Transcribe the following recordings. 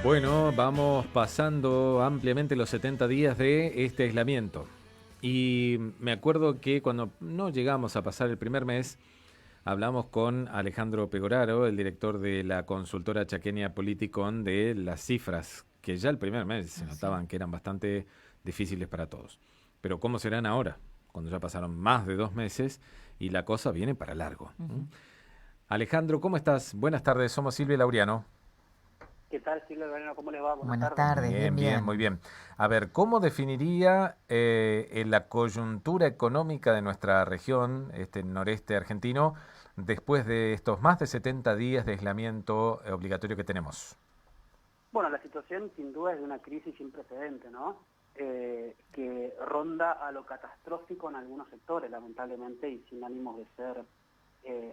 Bueno, vamos pasando ampliamente los 70 días de este aislamiento. Y me acuerdo que cuando no llegamos a pasar el primer mes, hablamos con Alejandro Pegoraro, el director de la consultora chaqueña Politicon, de las cifras, que ya el primer mes se Así es. notaban que eran bastante difíciles para todos. Pero ¿cómo serán ahora? Cuando ya pasaron más de 2 meses y la cosa viene para largo. ¿Mm? Ujú. Alejandro, ¿cómo estás? Buenas tardes, somos Silvia y Laureano. ¿Qué tal, Silvia Verano? ¿Cómo le va? Buenas Buenas tardes. tardes, bien, Bien, bien, muy bien. bien. A ver, ¿cómo definiría la coyuntura económica de nuestra región, este noreste argentino, después de estos más de 70 días de aislamiento obligatorio que tenemos? Bueno, la situación sin duda es de una crisis sin precedente, ¿no? Que ronda a lo catastrófico en algunos sectores, lamentablemente, y sin ánimos de ser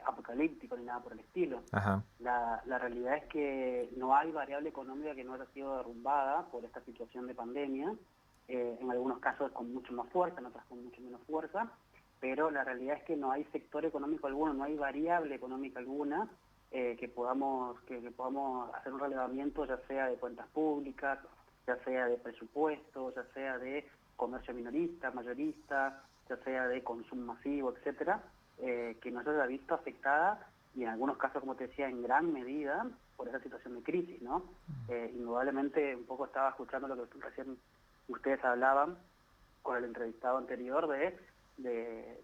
apocalíptico ni nada por el estilo. Ajá. La realidad es que no hay variable económica que no haya sido derrumbada por esta situación de pandemia, en algunos casos con mucho más fuerza, en otros con mucho menos fuerza, pero la realidad es que no hay sector económico alguno, no hay variable económica alguna que podamos hacer un relevamiento, ya sea de cuentas públicas, ya sea de presupuesto, ya sea de comercio minorista, mayorista, ya sea de consumo masivo, etcétera, que no se haya visto afectada y en algunos casos, como te decía, en gran medida por esa situación de crisis, ¿no? Indudablemente, un poco estaba escuchando lo que recién ustedes hablaban con el entrevistado anterior de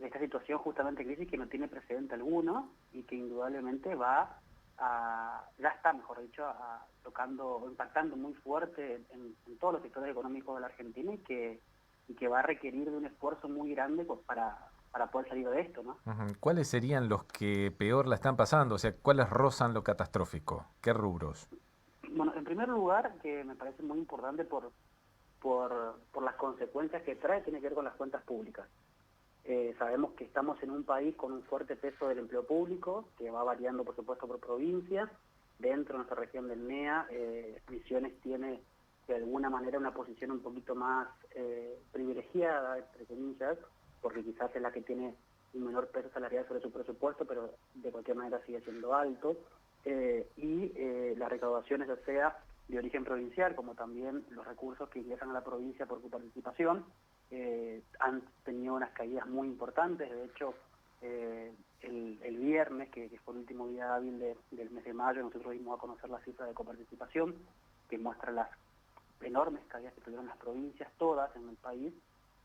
esta situación justamente de crisis que no tiene precedente alguno y que indudablemente ya está, mejor dicho, tocando, impactando muy fuerte en todos los sectores económicos de la Argentina y que va a requerir de un esfuerzo muy grande para poder salir de esto, ¿no? Ujú. ¿Cuáles serían los que peor la están pasando? O sea, ¿cuáles rozan lo catastrófico? ¿Qué rubros? Bueno, en primer lugar, que me parece muy importante por las consecuencias que trae, tiene que ver con las cuentas públicas. Sabemos que estamos en un país con un fuerte peso del empleo público, que va variando, por supuesto, por provincia. Dentro de nuestra región del NEA, Misiones tiene, de alguna manera, una posición un poquito más privilegiada, entre comillas, porque quizás es la que tiene un menor peso salarial sobre su presupuesto, pero de cualquier manera sigue siendo alto. Las recaudaciones, ya sea de origen provincial, como también los recursos que ingresan a la provincia por su participación, han tenido unas caídas muy importantes. De hecho, el viernes, que fue el último día hábil del mes de mayo, nosotros dimos a conocer la cifra de coparticipación, que muestra las enormes caídas que tuvieron las provincias, todas en el país,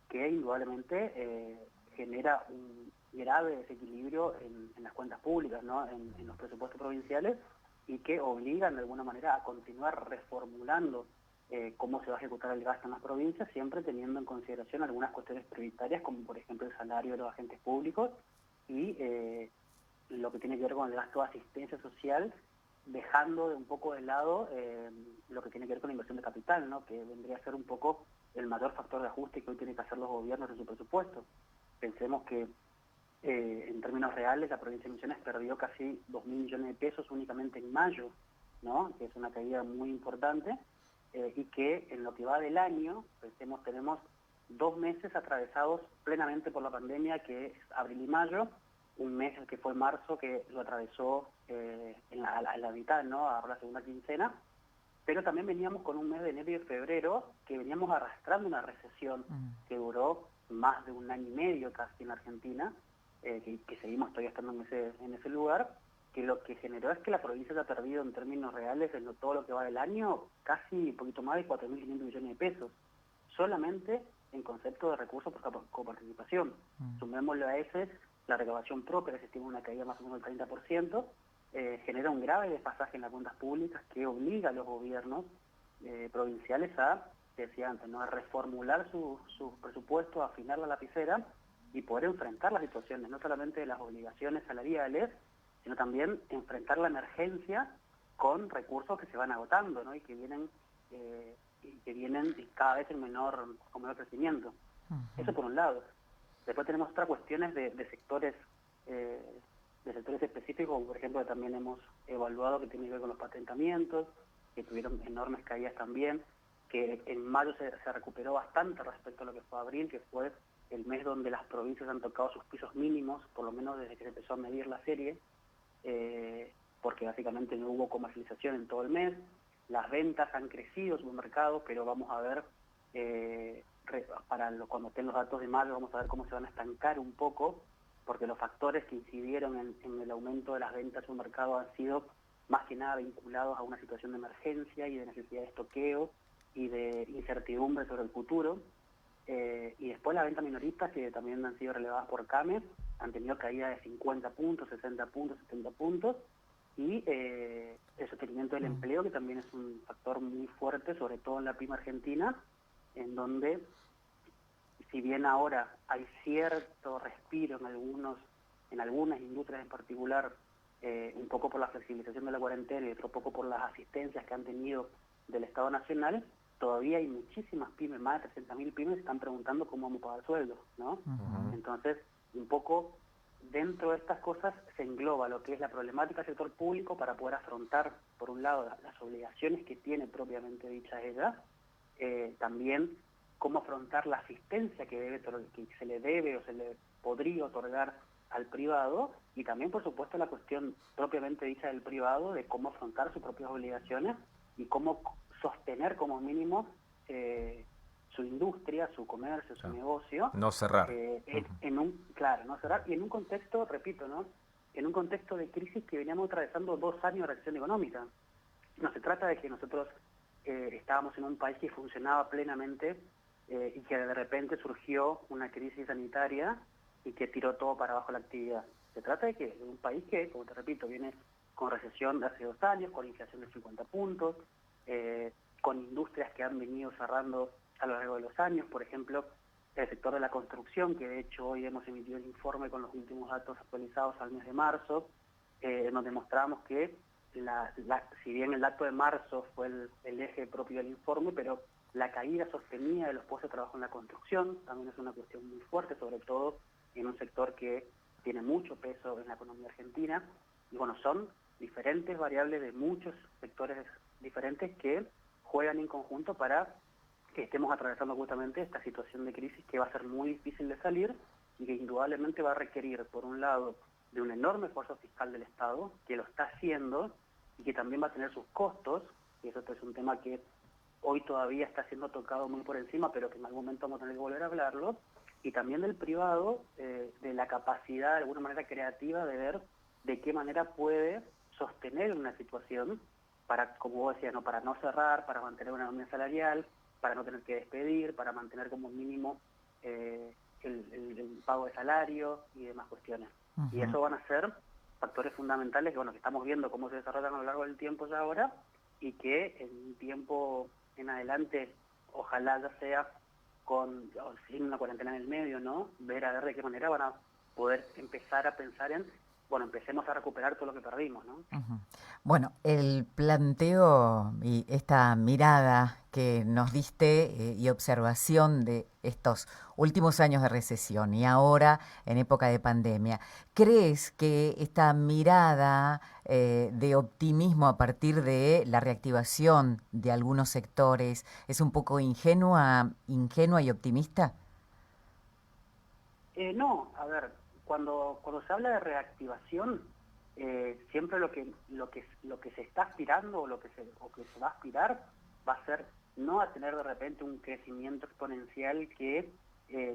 que indudablemente genera un grave desequilibrio en las cuentas públicas, ¿no? En los presupuestos provinciales, y que obligan de alguna manera a continuar reformulando cómo se va a ejecutar el gasto en las provincias, siempre teniendo en consideración algunas cuestiones prioritarias, como por ejemplo el salario de los agentes públicos y lo que tiene que ver con el gasto de asistencia social, dejando de un poco de lado lo que tiene que ver con la inversión de capital, ¿no? Que vendría a ser un poco el mayor factor de ajuste que hoy tienen que hacer los gobiernos en su presupuesto. Pensemos que en términos reales la provincia de Misiones perdió casi 2.000 millones de pesos únicamente en mayo, ¿no? Que es una caída muy importante, y que en lo que va del año, pensemos, tenemos 2 meses atravesados plenamente por la pandemia, que es abril y mayo, un mes que fue marzo, que lo atravesó en la mitad, ¿no? A la segunda quincena, pero también veníamos con un mes de enero y febrero que veníamos arrastrando una recesión Mm. que duró más de un año y medio casi en la Argentina, que seguimos todavía estando en ese lugar, que lo que generó es que la provincia haya perdido en términos reales en todo lo que va del año casi un poquito más de 4.500 millones de pesos, solamente en concepto de recursos por coparticipación. Mm. Sumémosle a ese la recaudación propia, que se estima una caída más o menos del 30%, genera un grave desfasaje en las cuentas públicas que obliga a los gobiernos provinciales a, te decía antes, ¿no? A reformular sus presupuestos, a afinar la lapicera y poder enfrentar las situaciones, no solamente de las obligaciones salariales, sino también enfrentar la emergencia con recursos que se van agotando, ¿no? Y que vienen cada vez con menor crecimiento. Ujú. Eso por un lado. Después tenemos otras cuestiones eh, de sectores específicos, como por ejemplo que también hemos evaluado, que tiene que ver con los patentamientos, que tuvieron enormes caídas también, que en mayo se recuperó bastante respecto a lo que fue abril, que fue el mes donde las provincias han tocado sus pisos mínimos, por lo menos desde que se empezó a medir la serie, porque básicamente no hubo comercialización en todo el mes. las ventas han crecido en el mercado, pero vamos a ver, cuando estén los datos de mayo, vamos a ver cómo se van a estancar un poco, porque los factores que incidieron en el aumento de las ventas en el mercado han sido más que nada vinculados a una situación de emergencia y de necesidad de estoqueo y de incertidumbre sobre el futuro. Y después las ventas minoristas, que también han sido relevadas por CAME, han tenido caída de 50 puntos, 60 puntos, 70 puntos, y el sostenimiento del empleo, que también es un factor muy fuerte, sobre todo en la pyme argentina, en donde, si bien ahora hay cierto respiro en algunas industrias en particular, un poco por la flexibilización de la cuarentena y otro poco por las asistencias que han tenido del Estado Nacional, todavía hay muchísimas pymes, más de 300.000 pymes, que están preguntando cómo vamos a pagar sueldos, ¿no? Entonces, un poco dentro de estas cosas se engloba lo que es la problemática del sector público para poder afrontar, por un lado, las obligaciones que tiene propiamente dicha ella, también cómo afrontar la asistencia que se le debe o se le podría otorgar al privado, y también, por supuesto, la cuestión propiamente dicha del privado, de cómo afrontar sus propias obligaciones y cómo sostener como mínimo su industria, su comercio, su negocio. No cerrar. No cerrar, y en un contexto, repito, ¿no? En un contexto de crisis que veníamos atravesando 2 años de recesión económica. No se trata de que nosotros estábamos en un país que funcionaba plenamente y que de repente surgió una crisis sanitaria y que tiró todo para abajo la actividad. Se trata de que un país que, como te repito, viene con recesión de hace 2 años, con inflación de 50 puntos, con industrias que han venido cerrando a lo largo de los años, por ejemplo, el sector de la construcción, que de hecho hoy hemos emitido el informe con los últimos datos actualizados al mes de marzo, donde mostramos que si bien el dato de marzo fue el eje propio del informe, pero la caída sostenida de los puestos de trabajo en la construcción también es una cuestión muy fuerte, sobre todo en un sector que tiene mucho peso en la economía argentina. Y bueno, son diferentes variables de muchos sectores diferentes que juegan en conjunto para que estemos atravesando justamente esta situación de crisis, que va a ser muy difícil de salir y que indudablemente va a requerir, por un lado, de un enorme esfuerzo fiscal del Estado, que lo está haciendo y que también va a tener sus costos, y eso es un tema que hoy todavía está siendo tocado muy por encima, pero que en algún momento vamos a tener que volver a hablarlo, y también del privado, de la capacidad de alguna manera creativa de ver de qué manera puede sostener una situación para, como vos decías, ¿no? Para no cerrar, para mantener una nómina salarial, para no tener que despedir, para mantener como mínimo el pago de salario y demás cuestiones. Y eso van a ser factores fundamentales que, bueno, que estamos viendo cómo se desarrollan a lo largo del tiempo ya ahora, y que en un tiempo en adelante, ojalá ya sea sin una cuarentena en el medio, ¿no? Ver a ver de qué manera van a poder empezar a pensar en, bueno, empecemos a recuperar todo lo que perdimos, ¿no? Bueno, el planteo y esta mirada que nos diste y observación de estos últimos años de recesión y ahora en época de pandemia, ¿crees que esta mirada de optimismo a partir de la reactivación de algunos sectores es un poco ingenua y optimista? No, a ver, cuando se habla de reactivación, siempre lo que se está aspirando o que se va a aspirar va a ser no a tener de repente un crecimiento exponencial que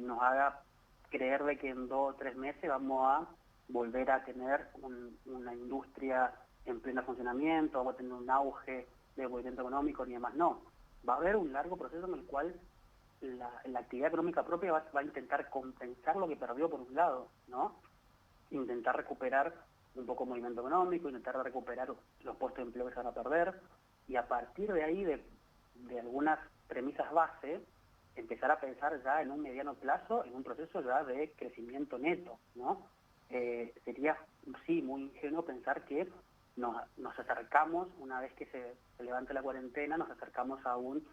nos haga creer de que en 2 o 3 meses vamos a volver a tener una industria en pleno funcionamiento, vamos a tener un auge de movimiento económico ni demás. No, va a haber un largo proceso en el cual la actividad económica propia va a intentar compensar lo que perdió por un lado, ¿no? Intentar recuperar un poco el movimiento económico, intentar recuperar los puestos de empleo que se van a perder, y a partir de ahí, de algunas premisas base, empezar a pensar ya en un mediano plazo, en un proceso ya de crecimiento neto, ¿no? Sería, sí, muy ingenuo pensar que nos acercamos, una vez que se levante la cuarentena, nos acercamos a un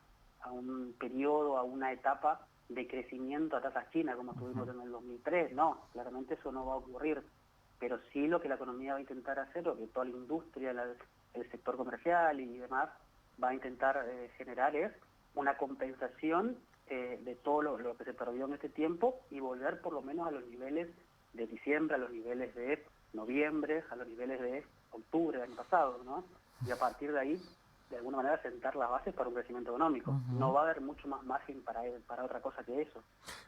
periodo, a una etapa de crecimiento a tasa china, como tuvimos en el 2003. No, claramente eso no va a ocurrir, pero sí lo que la economía va a intentar hacer, o que toda la industria, el sector comercial y demás va a intentar generar, es una compensación de todo lo que se perdió en este tiempo, y volver por lo menos a los niveles de diciembre, a los niveles de noviembre, a los niveles de octubre del año pasado, ¿no? Y a partir de ahí de alguna manera sentar las bases para un crecimiento económico. No va a haber mucho más margen para otra cosa que eso.